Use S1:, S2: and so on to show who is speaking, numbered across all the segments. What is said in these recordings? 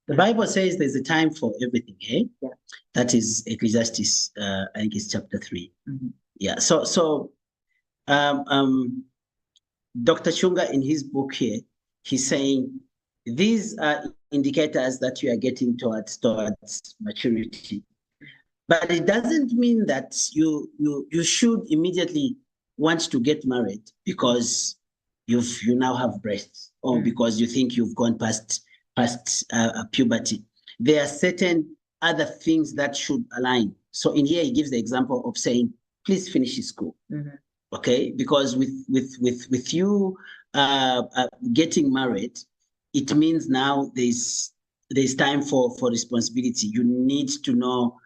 S1: The Bible says there's a time for everything, eh?
S2: Yeah.
S1: That is Ecclesiastes, I think it's chapter 3.
S2: Mm-hmm.
S1: Yeah. So Dr. Chunga in his book here, he's saying these are indicators that you are getting towards maturity. But it doesn't mean that you should immediately want to get married because you now have breasts or because you think you've gone past puberty. There are certain other things that should align. So in here, he gives the example of saying, please finish school.
S2: Mm-hmm.
S1: Okay, because with you getting married, it means now there's time for responsibility. You need to know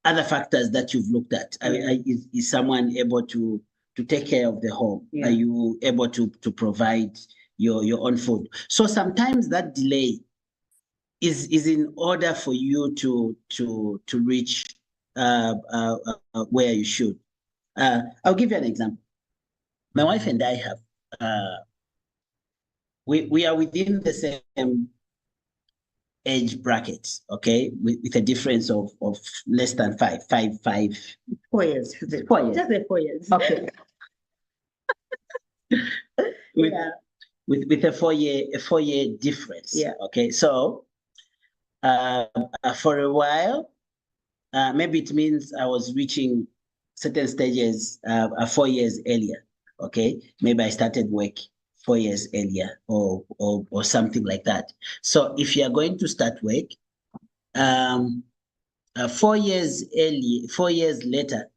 S1: other factors that you've looked at. Is someone able to take care of the home?
S2: Yeah.
S1: Are you able to provide your own food? So sometimes that delay is in order for you to reach where you should. I'll give you an example. My wife and I have we are within the same age bracket, okay, with a difference of less than 5
S2: years.
S1: 4 years.
S2: Just 4 years.
S1: Okay. with a 4 year difference.
S2: Yeah.
S1: Okay. So for a while, maybe it means I was reaching certain stages 4 years earlier. Okay. Maybe I started work 4 years earlier or something like that. So if you are going to start work 4 years early, 4 years later,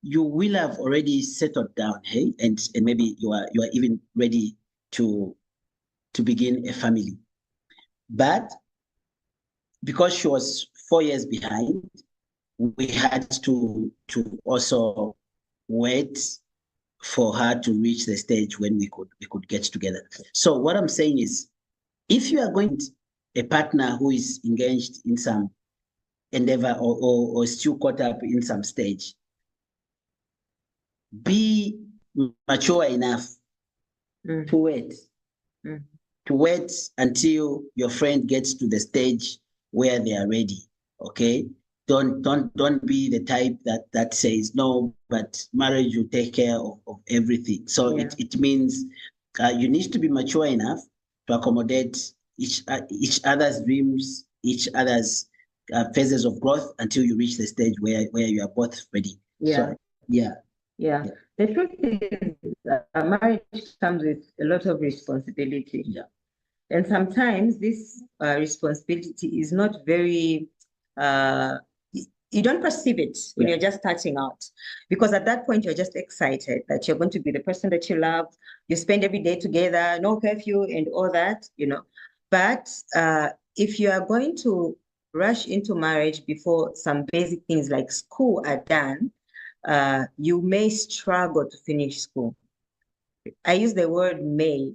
S1: you will have already settled down, hey, and maybe you are even ready to begin a family. But because she was 4 years behind, we had to also wait for her to reach the stage when we could get together. So what I'm saying is, if you are going to a partner who is engaged in some endeavor or still caught up in some stage, be mature enough to wait. To wait until your friend gets to the stage where they are ready. Okay. Don't be the type that says no, but marriage will take care of everything. So it means you need to be mature enough to accommodate each other's dreams, each other's phases of growth until you reach the stage where you are both ready.
S2: Yeah.
S1: So, yeah.
S2: The truth is, marriage comes with a lot of responsibility.
S1: Yeah.
S2: And sometimes this responsibility is not very, you don't perceive it when you're just starting out. Because at that point, you're just excited that you're going to be the person that you love. You spend every day together, no curfew and all that, you know. But if you are going to rush into marriage before some basic things like school are done, you may struggle to finish school. I use the word may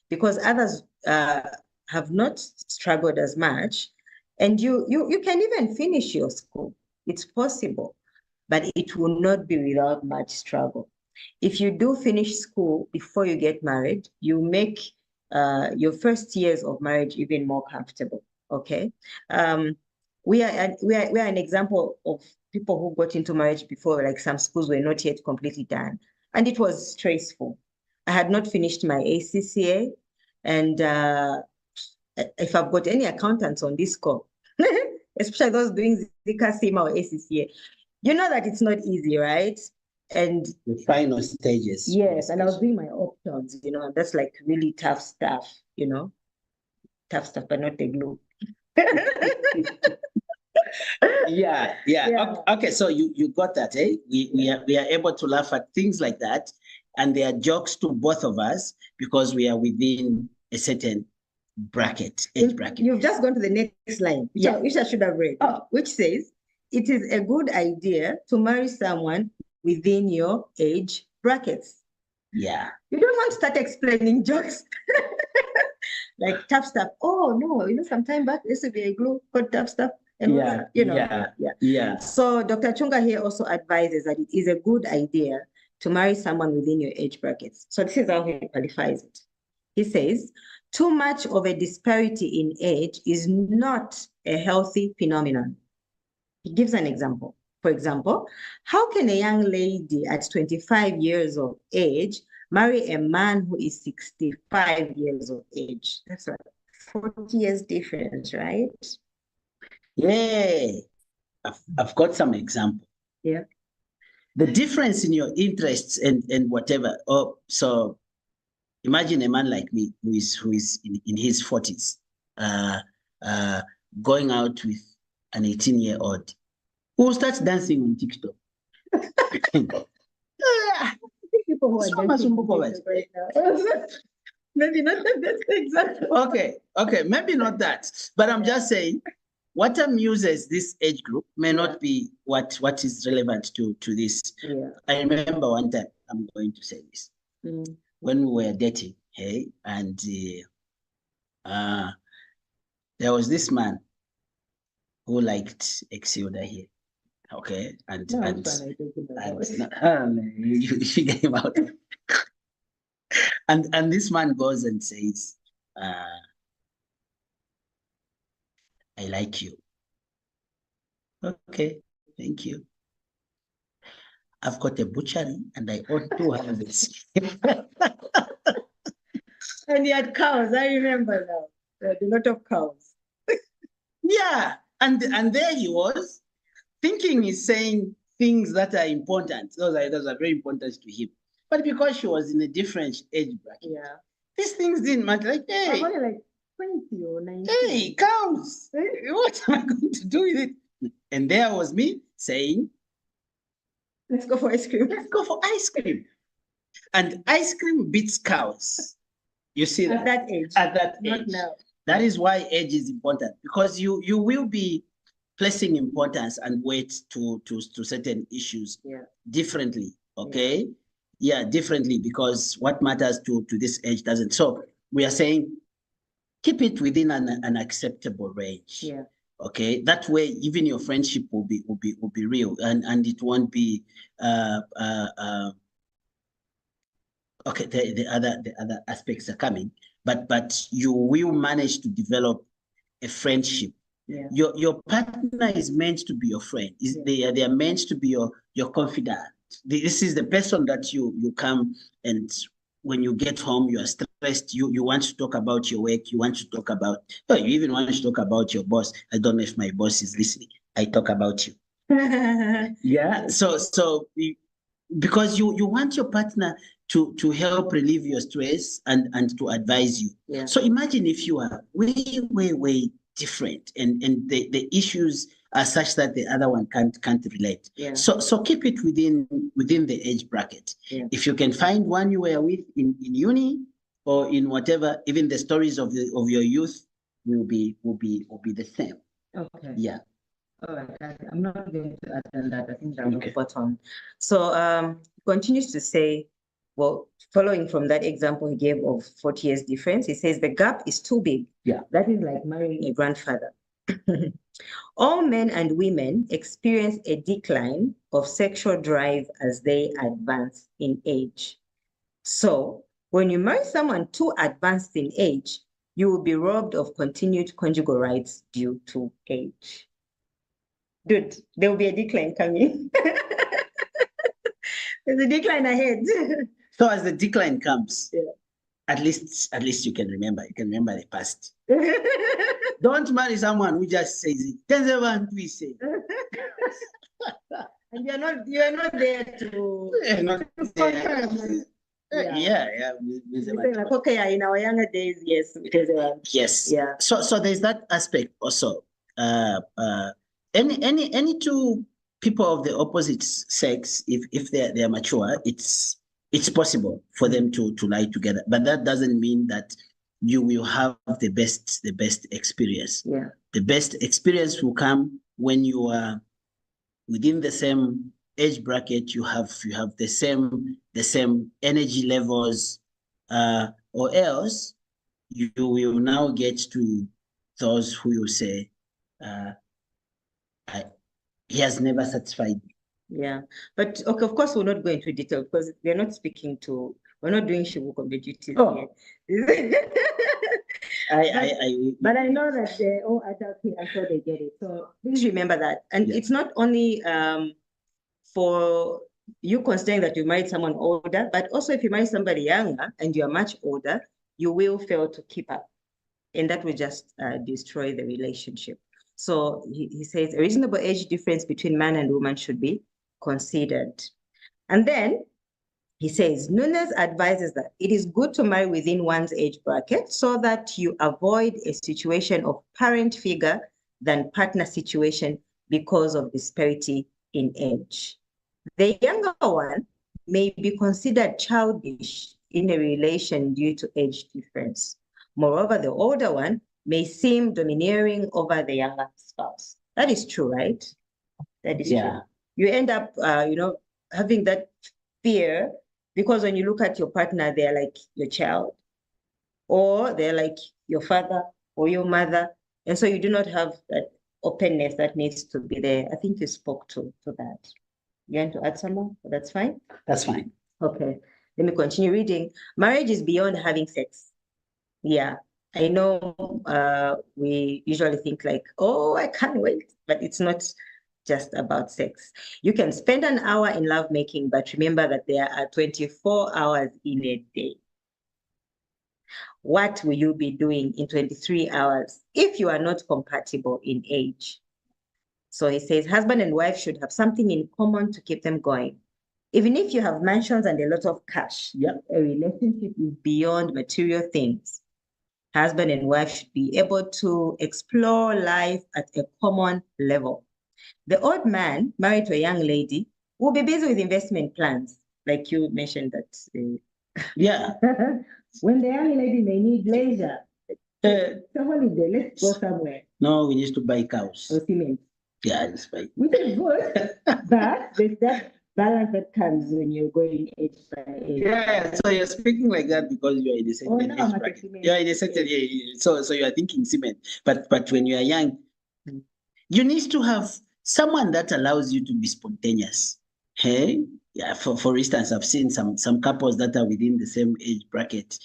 S2: because others have not struggled as much, and you can even finish your school. It's possible, but it will not be without much struggle. If you do finish school before you get married, you make your first years of marriage even more comfortable. Okay, we are an example of people who got into marriage before, like some schools were not yet completely done, and it was stressful. I had not finished my ACCA, and if I've got any accountants on this call, especially those doing Zika, SEMA, or ACCA, you know that it's not easy, right? And
S1: the final stages.
S2: Yes, and I was doing my options, you know, and that's like really tough stuff, you know, tough stuff, but not the glue.
S1: Yeah. Okay, so you got that, eh? We are able to laugh at things like that, and they are jokes to both of us because we are within a certain age bracket.
S2: You've just gone to the next line, which I should have read, which says, it is a good idea to marry someone within your age brackets.
S1: Yeah.
S2: You don't want to start explaining jokes. Like tough stuff. Oh, no, you know, some time back, there used to be a glue called tough stuff. And you know,
S1: yeah.
S2: So Dr. Chunga here also advises that it is a good idea to marry someone within your age brackets. So this is how he qualifies it. He says, Too much of a disparity in age is not a healthy phenomenon. He gives an example. For example, how can a young lady at 25 years of age marry a man who is 65 years of age? That's like 40 years difference, right?
S1: Yeah, I've got some example.
S2: Yeah.
S1: The difference in your interests and whatever. Oh, so imagine a man like me who is in his 40s, going out with an 18-year-old who starts dancing on TikTok.
S2: People who are
S1: So
S2: dancing
S1: Masumbukos.
S2: right now. Maybe not the best example.
S1: Okay, maybe not that, but I'm just saying what amuses this age group may not be what is relevant to this.
S2: Yeah.
S1: I remember one time, I'm going to say this, when we were dating, hey, and there was this man who liked Exilda here. Okay, and you figure him out. And this man goes and says, I like you. Okay, thank you. I've got a butchery and I ought to have this.
S2: And he had cows, I remember now. There had a lot of cows.
S1: Yeah, and there he was, thinking he's saying things that are important. Those are very important to him. But because she was in a different age bracket, these things didn't matter. Like, hey,
S2: only like 20 or 19.
S1: Hey, cows, what am I going to do with it? And there was me saying,
S2: let's go for ice cream.
S1: Let's go for ice cream. And ice cream beats cows. You see that?
S2: At that age.
S1: At that
S2: not
S1: age.
S2: Now.
S1: That is why age is important, because you will be placing importance and weight to certain issues differently. Okay. Yeah, differently, because what matters to this age doesn't. So we are saying keep it within an acceptable range.
S2: Yeah.
S1: Okay. That way, even your friendship will be real, and it won't be okay. The other aspects are coming, but you will manage to develop a friendship.
S2: Yeah.
S1: Your partner is meant to be your friend. They are meant to be your confidant. This is the person that you come, and when you get home, you are stressed. You want to talk about your work. You want to talk about, you even want to talk about your boss. I don't know if my boss is listening. I talk about you. Yeah. So because you want your partner to help relieve your stress and to advise you.
S2: Yeah.
S1: So imagine if you are way different, and the issues are such that the other one can't relate.
S2: Yeah.
S1: So keep it within the age bracket.
S2: Yeah.
S1: If you can find one you were with in uni or in whatever, even the stories of your youth will be the same.
S2: Okay.
S1: Yeah.
S2: All right. I'm not going to add on that. I think that was spot on. So continues to say, well, following from that example he gave of 40 years difference, he says the gap is too big.
S1: Yeah.
S2: That is like marrying a grandfather. All men and women experience a decline of sexual drive as they advance in age. So when you marry someone too advanced in age, you will be robbed of continued conjugal rights due to age. Dude, there will be a decline coming. There's a decline ahead.
S1: So as the decline comes, at least you can remember. You can remember the past. Don't marry someone who just says it.
S2: And you're not there to.
S1: Yeah, not there. Yeah.
S2: Like, okay, in our younger days, yes.
S1: Yes.
S2: Yeah.
S1: So there's that aspect also. Any two people of the opposite sex, if they're mature, it's possible for them to lie together. But that doesn't mean that you will have the best experience.
S2: Yeah.
S1: The best experience will come when you are within the same age bracket. You have the same energy levels, or else you will now get to those who will say, he has never satisfied me.
S2: Yeah, but okay, of course, we're not going into detail because we're not speaking to We're not doing Shibukombe duties
S1: Oh.
S2: yet.
S1: But
S2: I know that they're all adults here, I'm sure they get it. So please remember that. And it's not only for you considering that you married someone older, but also if you marry somebody younger and you're much older, you will fail to keep up. And that will just destroy the relationship. So he says a reasonable age difference between man and woman should be considered. And then he says, Nunes advises that it is good to marry within one's age bracket so that you avoid a situation of parent figure than partner situation because of disparity in age. The younger one may be considered childish in a relation due to age difference. Moreover, the older one may seem domineering over the younger spouse. That is true, right? That is true. You end up, having that fear because when you look at your partner, they're like your child, or they're like your father or your mother. And so you do not have that openness that needs to be there. I think you spoke to that. You want to add some more? That's fine?
S1: That's fine.
S2: Okay, let me continue reading. Marriage is beyond having sex. Yeah, I know we usually think like, oh, I can't wait, but it's not just about sex. You can spend an hour in lovemaking, but remember that there are 24 hours in a day. What will you be doing in 23 hours if you are not compatible in age? So he says, husband and wife should have something in common to keep them going. Even if you have mansions and a lot of cash, a relationship is beyond material things. Husband and wife should be able to explore life at a common level. The old man married to a young lady will be busy with investment plans, like you mentioned that. When the young lady may need leisure, holiday, let's go somewhere.
S1: No, we need to buy cows.
S2: Or cement.
S1: Yeah, it's fine.
S2: Which is good, but there's that balance that comes when you're going age by age.
S1: Yeah, so you're speaking like that because you are in a certain age bracket. You are in a certain so you are thinking cement. But when you are young, you need to have someone that allows you to be spontaneous. Hey, yeah. For instance, I've seen some couples that are within the same age bracket.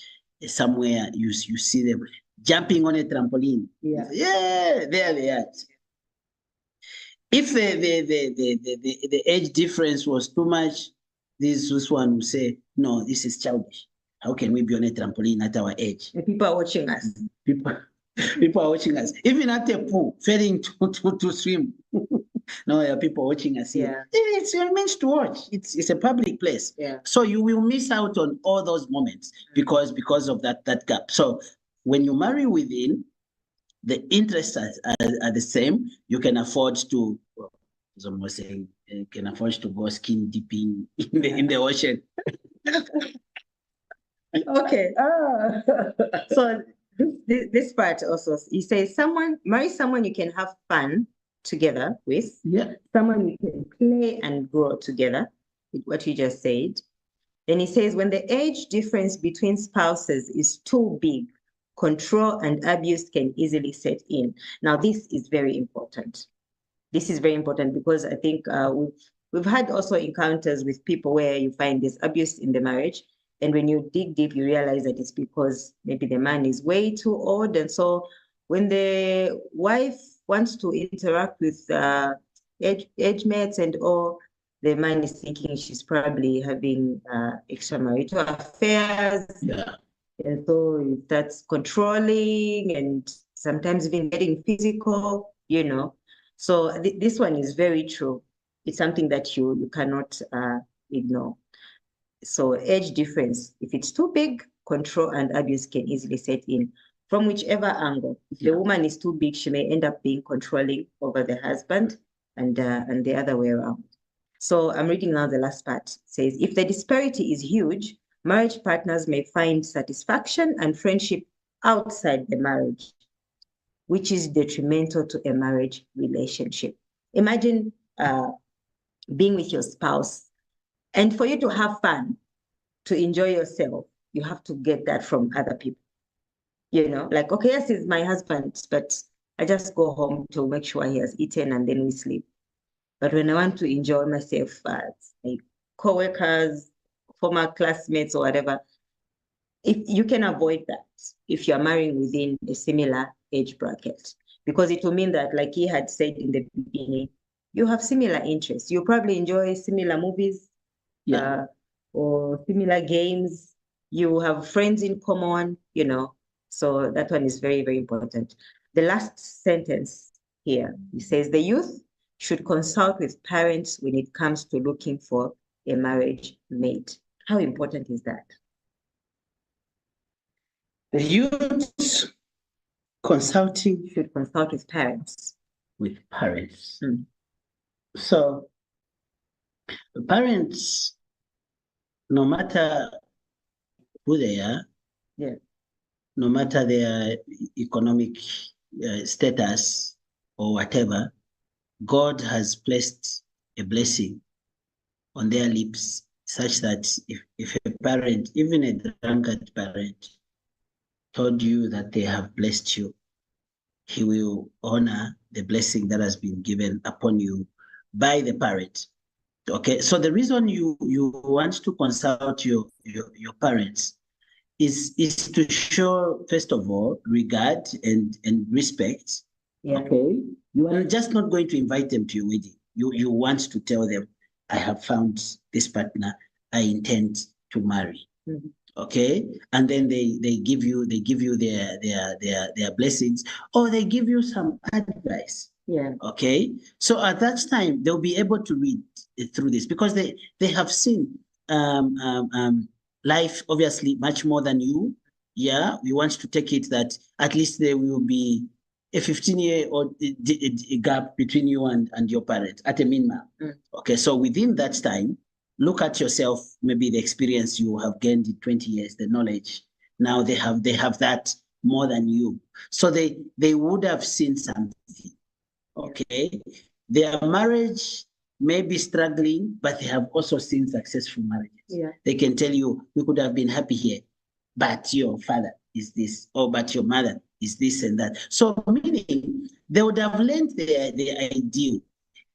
S1: Somewhere you see them jumping on a trampoline. Yeah, there they are. If the age difference was too much, this one will say, no, this is childish. How can we be on a trampoline at our age?
S2: And people are watching us.
S1: People are watching us. Even at a pool, failing to swim. No, there are people watching us here. It's meant to watch. It's a public place. So you will miss out on all those moments because of that gap. So when you marry within, the interests are the same. You can afford to, as I'm saying, you can afford to go skin dipping in the ocean.
S2: Okay. So this part also, he says, marry someone you can have fun together with. Someone you can play and grow together, with what you just said. Then he says, when the age difference between spouses is too big, control and abuse can easily set in. Now, this is very important. This is very important because I think we've had also encounters with people where you find this abuse in the marriage. And when you dig deep, you realize that it's because maybe the man is way too old. And so when the wife wants to interact with age mates and all, the man is thinking she's probably having extramarital affairs. And so that's controlling and sometimes even getting physical, So this one is very true. It's something that you cannot ignore. So age difference, if it's too big, control and abuse can easily set in from whichever angle. If the woman is too big, she may end up being controlling over the husband and the other way around. So I'm reading now the last part. It says, if the disparity is huge, marriage partners may find satisfaction and friendship outside the marriage, which is detrimental to a marriage relationship. Imagine being with your spouse, and for you to have fun, to enjoy yourself, you have to get that from other people. Like, okay, yes, he's my husband, but I just go home to make sure he has eaten and then we sleep. But when I want to enjoy myself, like co-workers, former classmates or whatever. If you can avoid that if you're marrying within a similar age bracket, because it will mean that, like he had said in the beginning, you have similar interests. You probably enjoy similar movies, or similar games. You have friends in common, so that one is very, very important. The last sentence here, it says the youth should consult with parents when it comes to looking for a marriage mate. How important is that?
S1: The youth
S2: should consult with parents.
S1: With parents. So parents, no matter who they are, no matter their economic status or whatever, God has placed a blessing on their lips such that if a parent, even a drunkard parent, told you that they have blessed you, he will honor the blessing that has been given upon you by the parent. Okay, so the reason you want to consult your parents is to show, first of all, regard and respect. Okay, you are just not going to invite them to your wedding. You want to tell them, I have found this partner I intend to marry. Okay, and then they give you their blessings, or they give you some advice. Okay, so at that time they'll be able to read through this because they have seen life obviously much more than you. We want to take it that at least there will be a 15-year gap between you and your parents at a minimum. Okay, so within that time, look at yourself, maybe the experience you have gained in 20 years, the knowledge. Now they have that more than you. So they would have seen something. Okay. Their marriage may be struggling, but they have also seen successful marriages. They can tell you, we could have been happy here, but your father is this, or but your mother is this and that. So meaning they would have learned the ideal,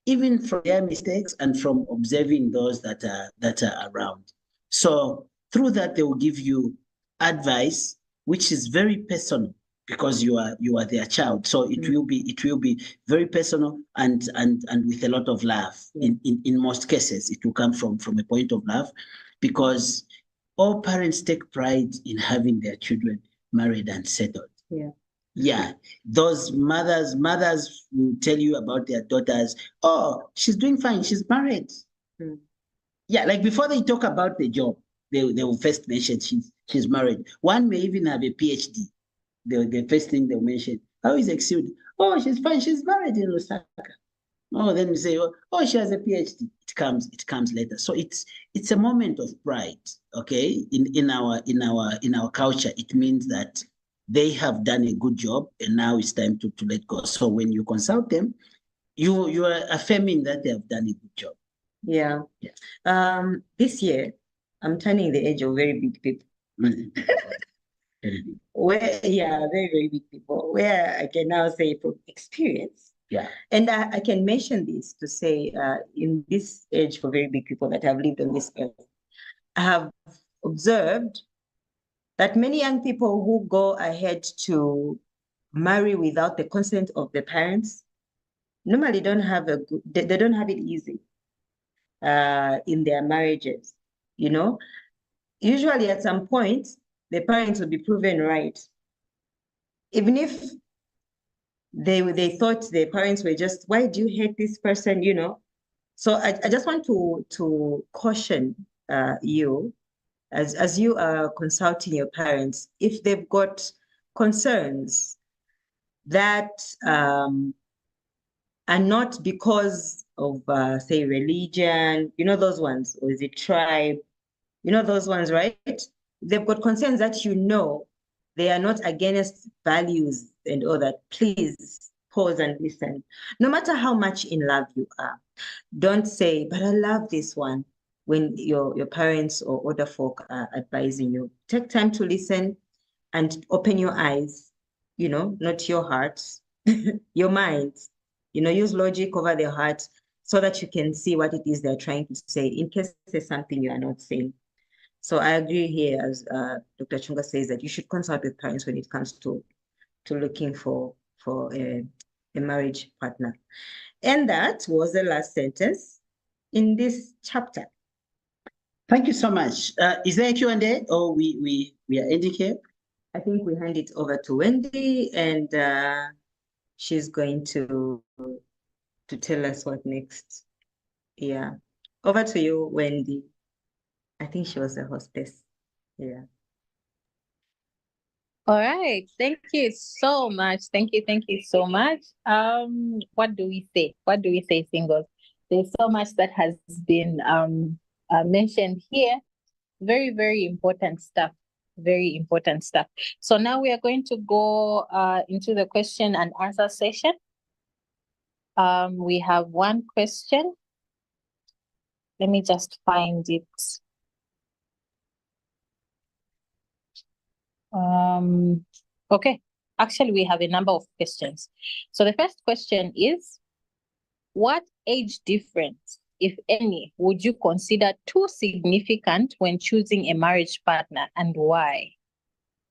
S1: even from their mistakes and from observing those that are around. So through that, they will give you advice, which is very personal because you are their child. So it will be very personal and with a lot of love. In most cases, it will come from a point of love, because all parents take pride in having their children married and settled. Those mothers will tell you about their daughters. Oh, she's doing fine. She's married. Like before they talk about the job, they will first mention she's married. One may even have a PhD. The first thing they'll mention, how is it? Oh, she's fine. She's married in Lusaka. Oh, then we say, oh, she has a PhD. It comes later. So it's a moment of pride. Okay, in our culture, it means that they have done a good job, and now it's time to let go. So when you consult them, you are affirming that they have done a good job.
S2: This year, I'm turning the age of very big people. Very, very big people, where I can now say from experience. And I can mention this to say, in this age for very big people that have lived on this earth, I have observed that many young people who go ahead to marry without the consent of the parents normally don't have they don't have it easy in their marriages. Usually at some point, the parents will be proven right. Even if they thought the parents were just, why do you hate this person, So I just want to caution you, as you are consulting your parents, if they've got concerns that are not because of, say, religion, those ones, or is it tribe, those ones, right? They've got concerns that they are not against values and all that. Please pause and listen. No matter how much in love you are, don't say, but I love this one, when your parents or other folk are advising you. Take time to listen and open your eyes, not your heart, your mind. Use logic over their heart so that you can see what it is they're trying to say, in case there's something you are not saying. So I agree here, as Dr. Chunga says, that you should consult with parents when it comes to looking for a marriage partner. And that was the last sentence in this chapter.
S1: Thank you so much. Is there a Q&A, or we are ending here?
S2: I think we hand it over to Wendy, and she's going to tell us what next. Yeah. Over to you, Wendy. I think she was a hostess. Yeah.
S3: All right. Thank you so much. Thank you so much. What do we say? What do we say, singles? There's so much that has been mentioned here. Very, very important stuff. Very important stuff. So now we are going to go into the question and answer session. We have one question. Let me just find it. Okay, actually we have a number of questions. So the first question is, what age difference, if any, would you consider too significant when choosing a marriage partner, and why?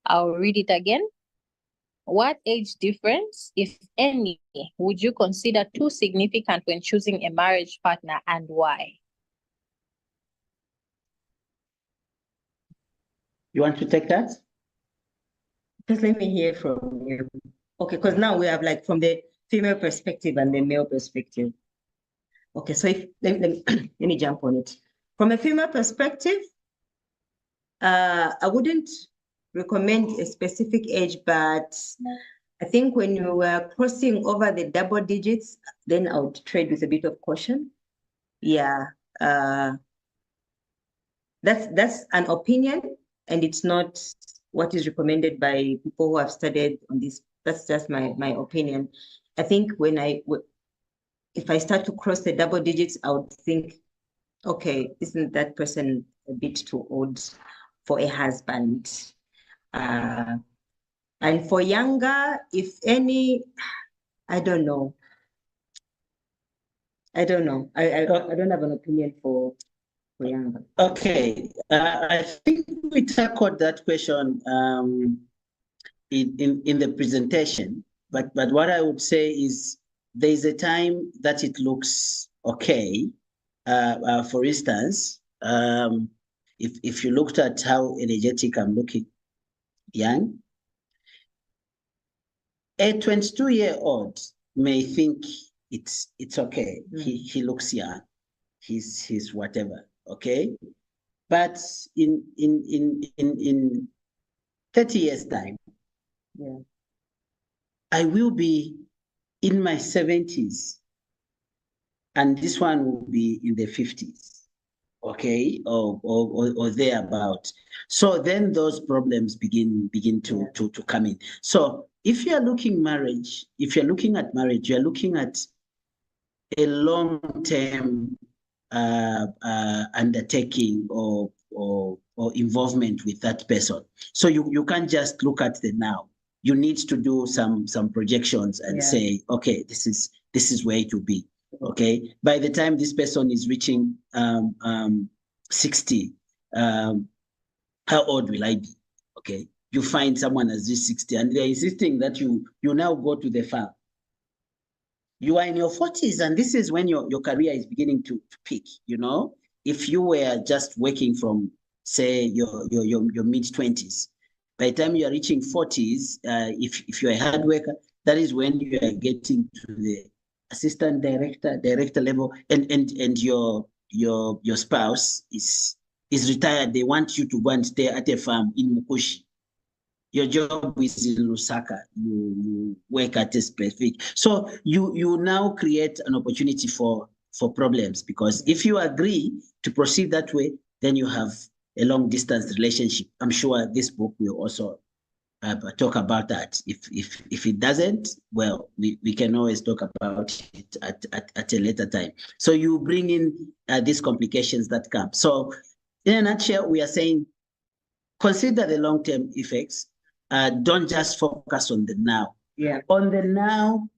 S3: I'll read it again. What age difference, if any, would you consider too significant when choosing a marriage partner, and why?
S1: You want to take that?
S2: Just let me hear from you. Okay, because now we have like from the female perspective and the male perspective. Okay, so if let me jump on it. From a female perspective, I wouldn't recommend a specific age, but I think when you were crossing over the double digits, then I would trade with a bit of caution. Yeah, that's an opinion, and it's not what is recommended by people who have studied on this. That's just my opinion. I think if I start to cross the double digits, I would think, okay, isn't that person a bit too old for a husband? And for younger, if any, I don't know. I don't know. I don't have an opinion for younger.
S1: Okay, I think we tackled that question in the presentation, but what I would say is there's a time that it looks okay. For instance, if you looked at how energetic I'm looking, young, a 22-year-old may think it's okay. He looks young. He's whatever. Okay, but in 30 years time,
S2: Yeah.
S1: I will be in my 70s, and this one will be in the 50s, okay, or thereabout. So then those problems begin to come in. So if you're looking at marriage, you're looking at a long-term undertaking or involvement with that person. So you can't just look at the now. You need to do some projections and say, okay, this is where it will be. Okay, by the time this person is reaching 60, how old will I be? Okay, you find someone as this 60, and they're insisting that you now go to the farm. You are in your 40s, and this is when your career is beginning to peak. You know, if you were just working from, say, your mid-20s, by the time you are reaching 40s, if you're a hard worker, that is when you are getting to the assistant director level, and your spouse is retired. They want you to go and stay at a farm in Mukushi. Your job is in Lusaka. You work at a specific. So you now create an opportunity for problems, because if you agree to proceed that way, then you have a long distance relationship. I'm sure this book will also talk about that. If it doesn't, well, we can always talk about it at a later time. So you bring in these complications that come. So in a nutshell, we are saying, consider the long-term effects. Don't just focus on the now.
S2: Yeah.
S1: On the now,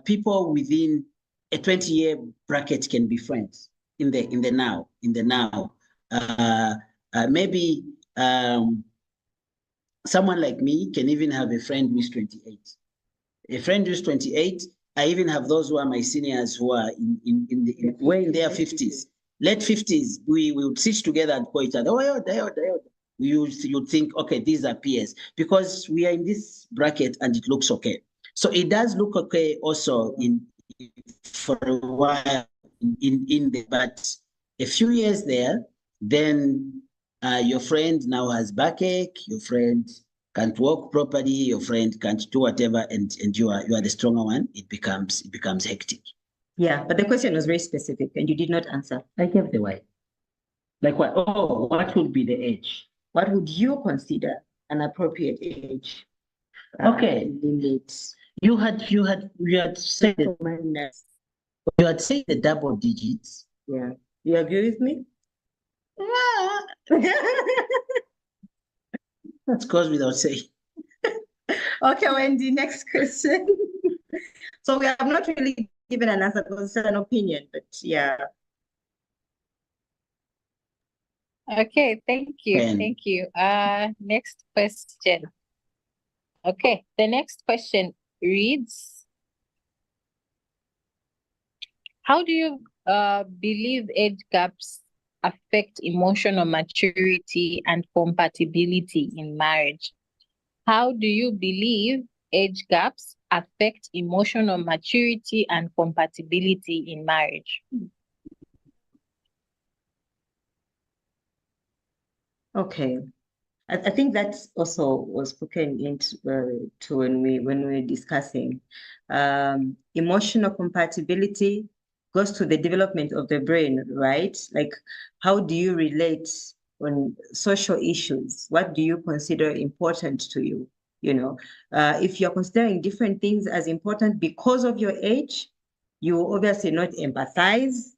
S1: people within a 20-year bracket can be friends in the now. Maybe someone like me can even have a friend who's 28. A friend who's 28, I even have those who are my seniors who are we're in their 50s, late 50s. We would sit together and call each other, you'd think, okay, these are peers, because we are in this bracket and it looks okay. So it does look okay also for a while in the, but a few years there, then your friend now has backache, your friend can't walk properly, your friend can't do whatever, and you are the stronger one. It becomes hectic.
S2: Yeah, but the question was very specific and you did not answer.
S1: I gave the why. Like what? Oh, what would be the age?
S2: What would you consider an appropriate age?
S1: Okay.
S2: Limit.
S1: You had said
S2: You
S1: had said the double digits.
S2: Yeah. You agree with me?
S1: That goes without saying.
S2: Okay, Wendy, next question. So we have not really given an answer because it's an opinion, but yeah.
S3: Okay, thank you.
S1: And-
S3: Thank you. Next question. Okay, the next question reads, how do you believe age gaps affect emotional maturity and compatibility in marriage? How do you believe age gaps affect emotional maturity and compatibility in marriage?
S2: Okay. I think that also was spoken into to when we were discussing emotional compatibility goes to the development of the brain, right? Like, how do you relate on social issues? What do you consider important to you? You know, if you're considering different things as important because of your age, you will obviously not empathize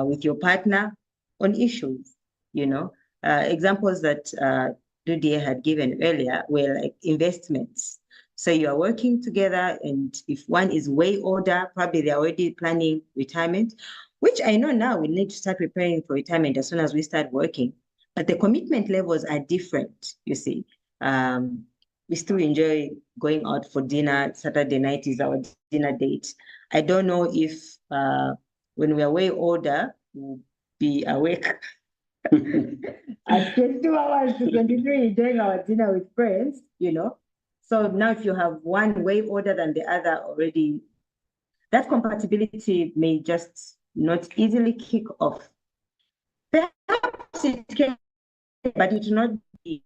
S2: with your partner on issues, you know. Examples that Lydia had given earlier were like investments. So you are working together, and if one is way older, probably they're already planning retirement, which I know now we need to start preparing for retirement as soon as we start working. But the commitment levels are different, you see. We still enjoy going out for dinner. Saturday night is our dinner date. I don't know if when we are way older, we'll be awake at 22 hours to 23 enjoying our dinner with friends, you know. So now if you have one way older than the other already, that compatibility may just not easily kick off. Perhaps it can, but it will not be.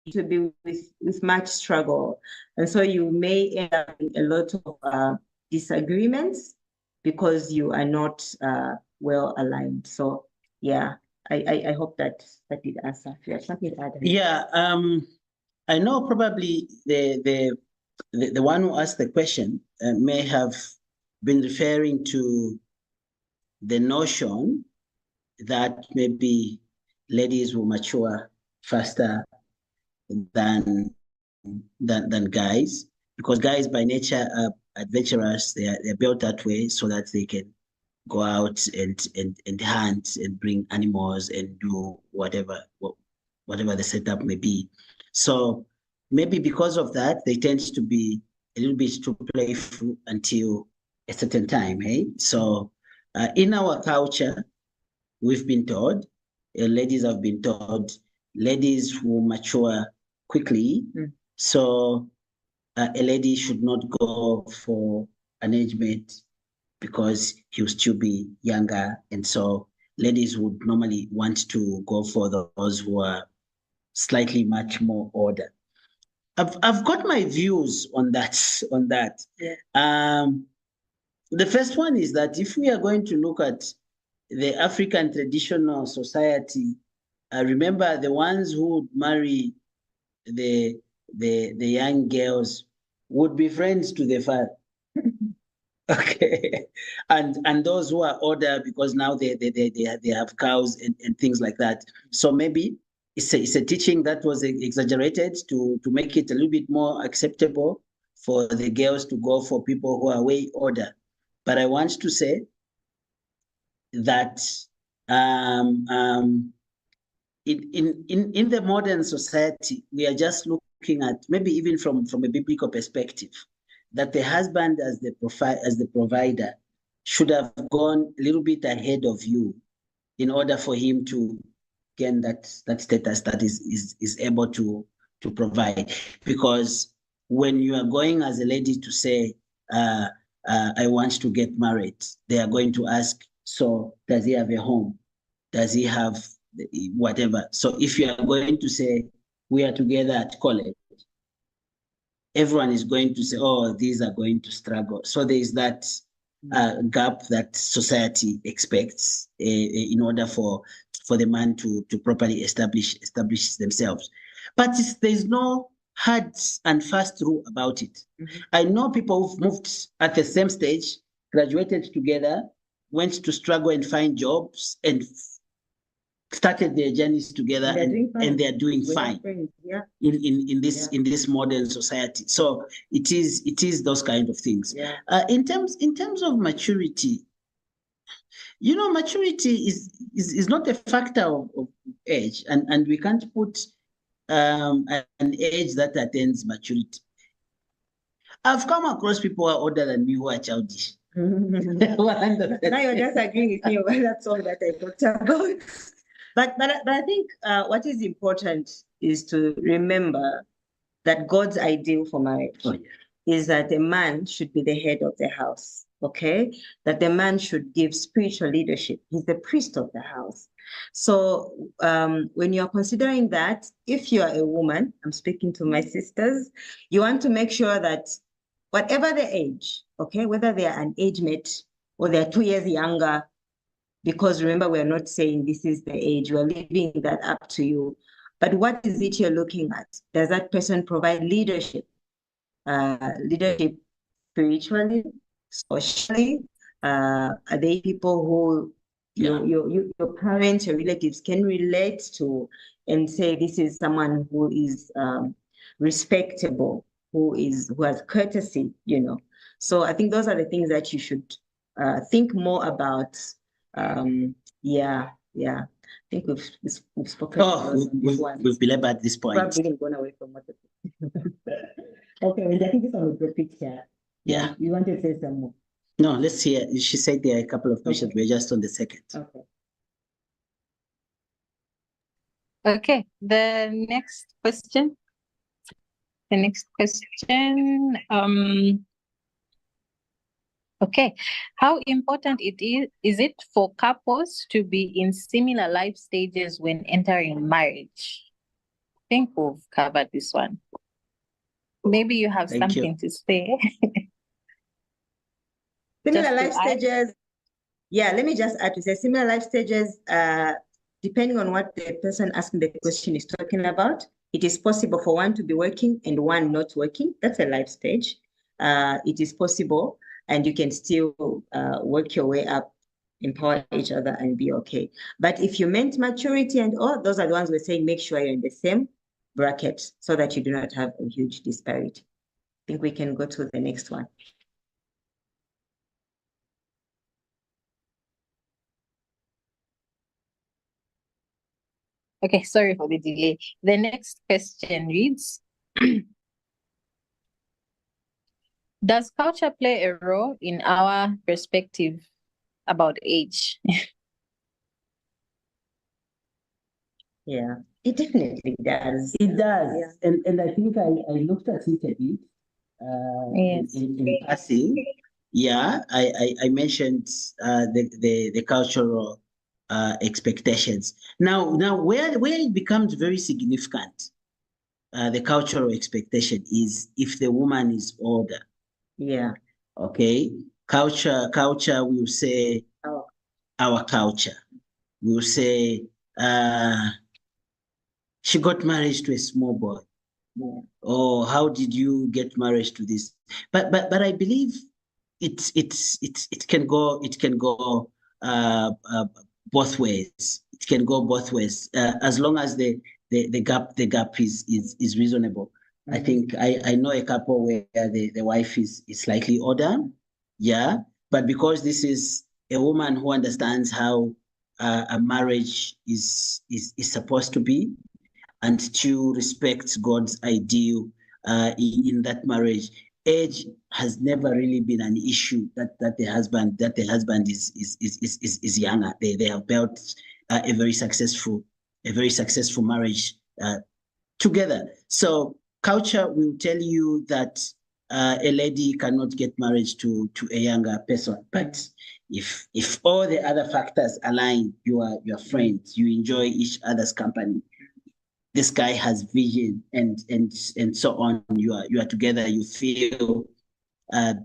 S2: It will be with much struggle. And so you may end up in a lot of disagreements because you are not well aligned. So yeah, I hope that did answer. If you have something to add.
S1: Yeah, I know probably the one who asked the question may have been referring to the notion that maybe ladies will mature faster than guys, because guys by nature are adventurous. They're built that way so that they can go out and hunt and bring animals and do whatever the setup may be. So maybe because of that, they tend to be a little bit too playful until a certain time, hey? So in our culture, we've been told, ladies have been told, ladies who mature quickly. So a lady should not go for an age mate because he will still be younger. And so ladies would normally want to go for those who are slightly much more older. I've got my views on that.
S2: Yeah.
S1: The first one is that if we are going to look at the African traditional society, remember the ones who would marry the young girls would be friends to the father. Okay, and those who are older, because now they have cows and things like that. So maybe it's a teaching that was exaggerated to make it a little bit more acceptable for the girls to go for people who are way older. But I want to say that in the modern society, we are just looking at, maybe even from a biblical perspective, that the husband as the provider should have gone a little bit ahead of you in order for him to gain that status that is able to provide. Because when you are going as a lady to say, I want to get married, they are going to ask, so does he have a home? Does he have whatever? So if you are going to say, we are together at college, everyone is going to say, oh, these are going to struggle. So there is that gap that society expects in order for the man to properly establish themselves. But there's no hard and fast rule about it. I know people who've moved at the same stage, graduated together, went to struggle and find jobs, and started their journeys together, and they're doing fine.
S2: Yeah.
S1: In this modern society. So it is those kind of things.
S2: Yeah.
S1: In terms of maturity, maturity is not a factor of age, and we can't put an age that attains maturity. I've come across people who are older than me who are childish.
S2: Now you're just agreeing with me over that's all that I talked about. But I think what is important is to remember that God's ideal for marriage is that a man should be the head of the house, okay? That the man should give spiritual leadership. He's the priest of the house. So when you're considering that, if you're a woman, I'm speaking to my sisters, you want to make sure that whatever the age, okay, whether they are an age mate or they're 2 years younger, because remember, we're not saying this is the age, we're leaving that up to you. But what is it you're looking at? Does that person provide leadership? Leadership spiritually, socially? Are they people who your parents, your relatives can relate to and say, this is someone who is respectable, who has courtesy, So I think those are the things that you should think more about. I think we've spoken.
S1: We've belabored this point.
S2: Probably even gone away from what. Okay, I think this one will drop it here.
S1: Yeah.
S2: You want to say some more?
S1: No, let's hear. She said there are a couple of questions. We're just on the second.
S3: Okay. The next question. Okay, how important is it for couples to be in similar life stages when entering marriage? I think we've covered this one. Maybe you have something to say.
S2: Similar life stages. Yeah, let me just add to say similar life stages, depending on what the person asking the question is talking about, it is possible for one to be working and one not working. That's a life stage. It is possible. And you can still work your way up, empower each other, and be okay. But if you meant maturity and all, those are the ones we're saying, make sure you're in the same bracket so that you do not have a huge disparity. I think we can go to the next one.
S3: Okay, sorry for the delay. The next question reads, does culture play a role in our perspective about age?
S2: Yeah, it definitely does.
S1: It does. Yeah. And I think I looked at it a bit in passing. Yeah, I mentioned the cultural expectations. Now where it becomes very significant, the cultural expectation is if the woman is older.
S2: Yeah.
S1: Okay. Culture will say our culture. We'll say she got married to a small boy. Yeah. Oh, how did you get married to this? But I believe it can go both ways. It can go both ways as long as the gap is reasonable. I think I know a couple where the wife is slightly older, yeah, but because this is a woman who understands how a marriage is supposed to be, and to respect God's ideal in that marriage. Age has never really been an issue that the husband is younger. They have built a very successful marriage together. So culture will tell you that a lady cannot get married to a younger person, but if all the other factors align, you are friends, you enjoy each other's company, this guy has vision and so on, you are together, you feel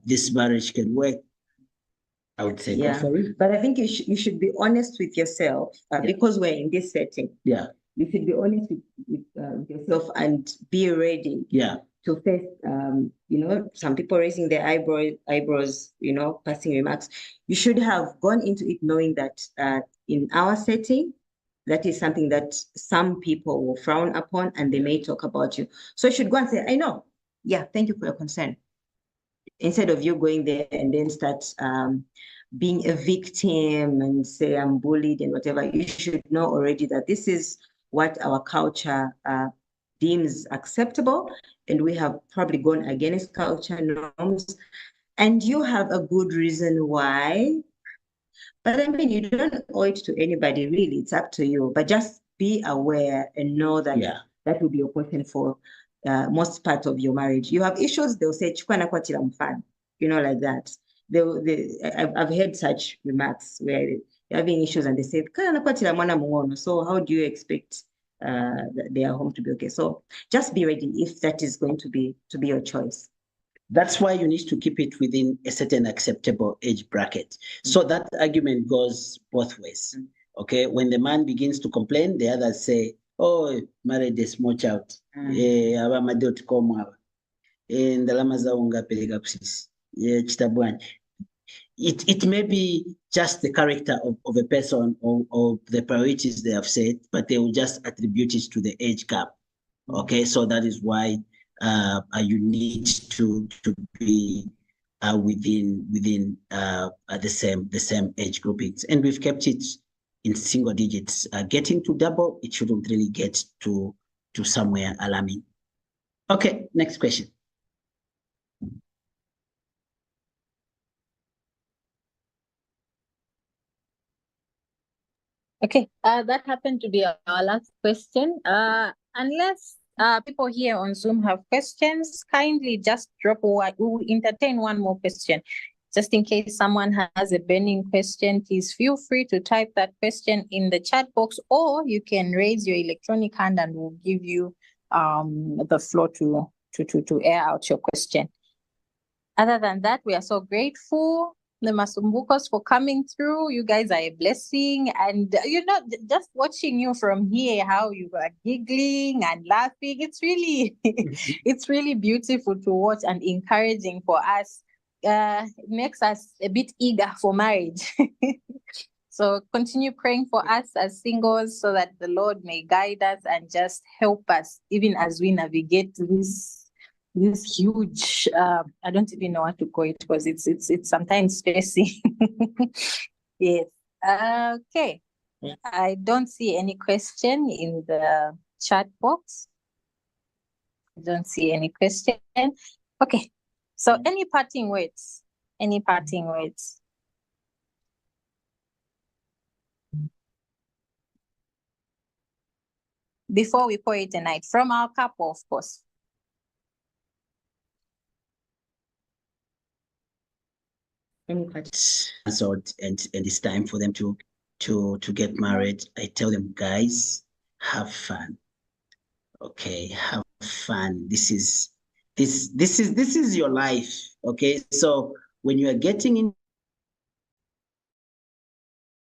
S1: this marriage can work, I would say go for it.
S2: But I think you should be honest with yourself because we're in this setting.
S1: Yeah.
S2: You should be honest with yourself and be ready.
S1: Yeah.
S2: To face, some people raising their eyebrows, passing remarks. You should have gone into it knowing that in our setting, that is something that some people will frown upon and they may talk about you. So you should go and say, I know. Yeah, thank you for your concern. Instead of you going there and then start being a victim and say, I'm bullied and whatever, you should know already that this is what our culture deems acceptable. And we have probably gone against culture norms. And you have a good reason why. But I mean, you don't owe it to anybody, really. It's up to you. But just be aware and know that that will be your question for most part of your marriage. You have issues, they'll say, like that. I've heard such remarks where you're having issues and they say, so how do you expect their home to be okay? So just be ready if that is going to be your choice.
S1: That's why you need to keep it within a certain acceptable age bracket. So that argument goes both ways. Okay, when the man begins to complain, the others say, oh, married a small child. It may be just the character of a person or the priorities they have set, but they will just attribute it to the age gap. Okay, so that is why you need to be within the same age groupings, and we've kept it in single digits. Getting to double, it shouldn't really get to somewhere alarming. Okay, next question.
S3: Okay, that happened to be our last question. Unless people here on Zoom have questions, kindly just drop one. We will entertain one more question. Just in case someone has a burning question, please feel free to type that question in the chat box, or you can raise your electronic hand and we'll give you the floor to air out your question. Other than that, we are so grateful, the Masumbukos, for coming through. You guys are a blessing. And, just watching you from here, how you are giggling and laughing, it's really, it's really beautiful to watch and encouraging for us. It makes us a bit eager for marriage. So continue praying for us as singles so that the Lord may guide us and just help us, even as we navigate this huge, I don't even know what to call it because it's sometimes stressing. Yes. Okay. I don't see any question in the chat box. I don't see any question. Okay. So any parting words? Any parting words? Before we call it a night, from our couple, of course.
S1: And it's time for them to get married. I tell them, guys, have fun. Okay, have fun. This is your life. Okay, so when you are getting in,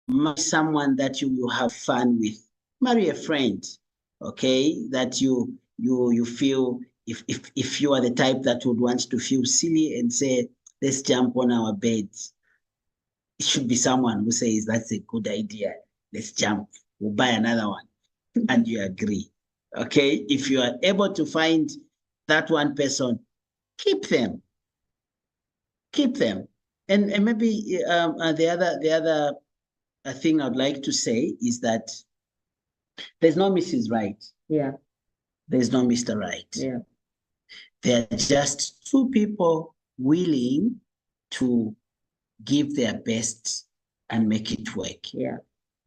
S1: marry someone that you will have fun with. Marry a friend. Okay, that you feel, if you are the type that would want to feel silly and say, let's jump on our beds, it should be someone who says, that's a good idea. Let's jump. We'll buy another one. And you agree. Okay. If you are able to find that one person, keep them. Keep them. And maybe the other thing I'd like to say is that there's no Mrs. Right.
S2: Yeah.
S1: There's no Mr. Right.
S2: Yeah.
S1: They're just two people willing to give their best and make it work.
S2: Yeah.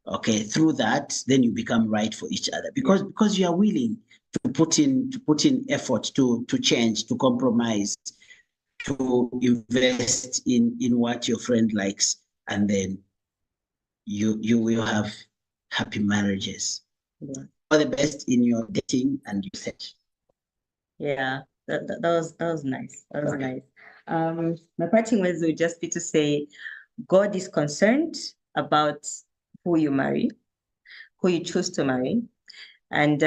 S1: Okay, through that, then you become right for each other because you are willing to put in effort to change, to compromise, to invest in what your friend likes, and then you will have happy marriages.
S2: Yeah.
S1: All the best in your dating and your search.
S2: Yeah, that was nice. That was
S1: Okay.
S2: nice. My parting words would just be to say, God is concerned about who you marry, who you choose to marry, and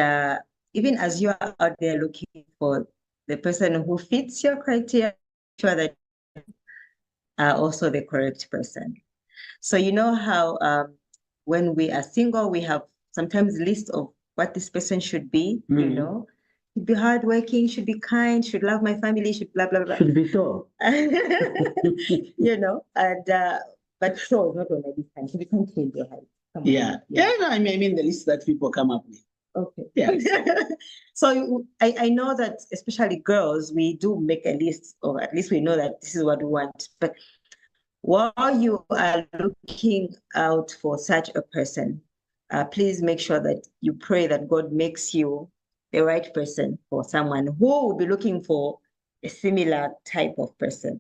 S2: even as you are out there looking for the person who fits your criteria, sure that are also the correct person. So you know how when we are single, we have sometimes list of what this person should be, you know, should be hardworking, should be kind, should love my family, should blah, blah, blah.
S1: Should be so.
S2: You know, and but so not only this time, should be contained your height.
S1: Yeah. No, I mean the list that people come up with.
S2: Okay.
S1: Yeah.
S2: So I know that especially girls, we do make a list, or at least we know that this is what we want. But while you are looking out for such a person, please make sure that you pray that God makes you the right person for someone who will be looking for a similar type of person.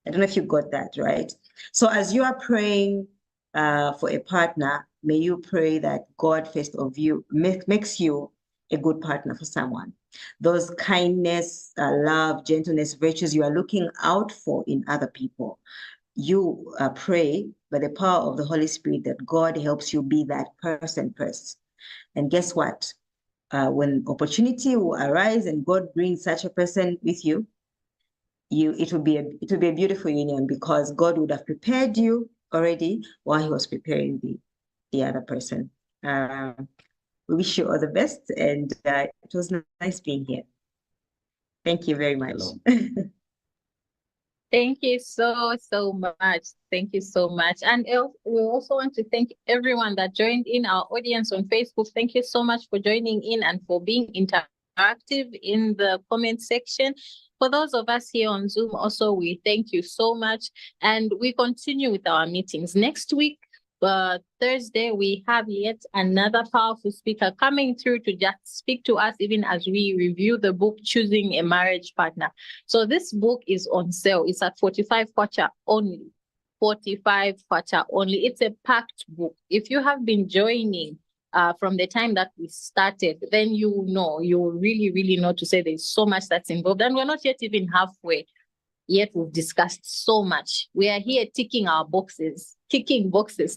S2: I don't know if you got that, right? So as you are praying for a partner, may you pray that God first of you makes you a good partner for someone. Those kindness, love, gentleness, virtues you are looking out for in other people. You pray by the power of the Holy Spirit that God helps you be that person first. And guess what? When opportunity will arise and God brings such a person with you, it will be a beautiful union because God would have prepared you already while He was preparing the other person. We wish you all the best, and it was nice being here. Thank you very much.
S3: Thank you so much. Thank you so much. And we also want to thank everyone that joined in, our audience on Facebook. Thank you so much for joining in and for being interactive in the comment section. For those of us here on Zoom also, we thank you so much. And we continue with our meetings. Next week, Thursday, we have yet another powerful speaker coming through to just speak to us even as we review the book, Choosing a Marriage Partner. So this book is on sale. It's at 45 kwacha only. 45 kwacha only. It's a packed book. If you have been joining from the time that we started, then you really know to say there's so much that's involved. And we're not yet even halfway. Yet we've discussed so much. We are here ticking our boxes, ticking boxes,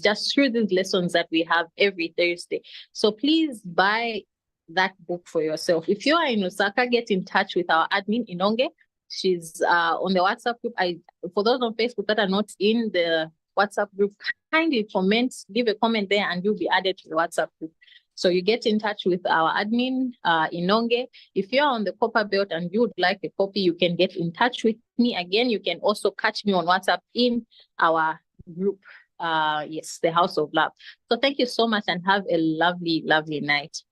S3: just through these lessons that we have every Thursday. So please buy that book for yourself. If you are in Osaka, get in touch with our admin, Inonge. She's on the WhatsApp group. For those on Facebook that are not in the WhatsApp group, kindly comment, leave a comment there, and you'll be added to the WhatsApp group. So you get in touch with our admin, Inonge. If you're on the Copper Belt and you would like a copy, you can get in touch with me. Again, you can also catch me on WhatsApp in our group, yes, the House of Love. So thank you so much and have a lovely, lovely night.